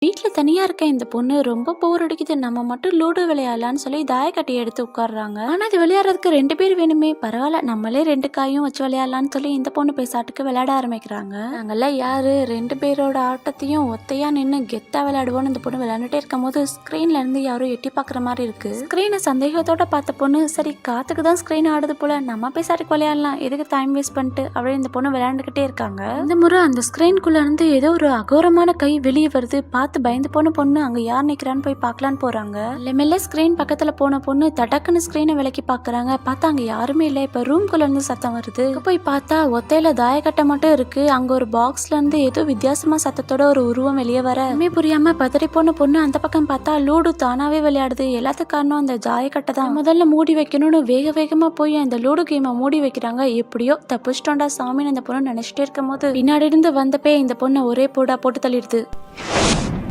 வீட்ல தனியா இருக்க இந்த பொண்ணு ரொம்ப போர் அடிக்குது, நம்ம மட்டும் லூடோ விளையாடலான்னு சொல்லி தாயக்கட்டையை எடுத்து உட்காடுறாங்க. ஆனா இது விளையாடுறதுக்கு 2 பேர் வேணுமே, பரவாயில்ல நம்மளே 2 காயும் வச்சு விளையாடலான்னு சொல்லி இந்த பொண்ணு பேசாட்டுக்கு விளையாட ஆரம்பிக்கிறாங்க. நாங்கெல்லாம் யாரு 2 பேரோட ஆட்டத்தையும் ஒத்தையா நின்று கெத்தா விளையாடுவோம்னு இந்த பொண்ணு விளையாண்டுட்டே இருக்கும் போது ஸ்கிரீன்ல இருந்து யாரும் எட்டி பாக்குற மாதிரி இருக்கு. ஸ்கிரீனை சந்தேகத்தோட பார்த்த பொண்ணு, சரி காத்துக்கு தான் ஸ்கிரீன் ஆடுது போல, நம்ம பேசாட்டுக்கு விளையாடலாம், எதுக்கு டைம் வேஸ்ட் பண்ணிட்டு அப்படின்னு இந்த பொண்ணு விளையாண்டுகிட்டே இருக்காங்க. இந்த முறை அந்த ஸ்கிரீனுக்குள்ள இருந்து ஏதோ ஒரு அகோரமான கை வெளியே வருது. பார்த்து பயந்து போன பொண்ணு அங்க யார் நிக்கிறான்னு போய் பார்க்கலான்னு போறாங்க. மெல்ல ஸ்கிரீன் பக்கத்துல போன பொண்ணு தடக்குன்னு ஸ்கிரீனை விலக்கி பாக்குறாங்க. பார்த்தா அங்க யாருமே இல்ல. இப்ப ரூம்குள்ள இருந்து சத்தம் வருது. போய் பார்த்தா ஒத்தையில தாயக்கட்டை மட்டும் இருக்கு. அங்க ஒரு பாக்ஸ்ல இருந்து ஏதோ வித்தியாசமா சத்தத்தோட ஒரு உருவம் வெளியே வர புரியாம பதறி போன பொண்ணு அந்த பக்கம் பார்த்தா லூடு தானாவே விளையாடுது. எல்லாத்துக்கு காரணம் அந்த தாயக்கட்டை தான். முதல்ல மூடி வைக்கணும்னு வேகமா போய் அந்த லூடு கேமை மூடி வைக்கிறாங்க. எப்படியோ தப்பிச்சிட்டோண்டா சாமின்னு அந்த பொண்ணு நினைச்சிட்டே இருக்கும் போது பின்னாடி இருந்து வந்தப்பே இந்த பொண்ணை ஒரே போடா போட்டு தள்ளிடுது.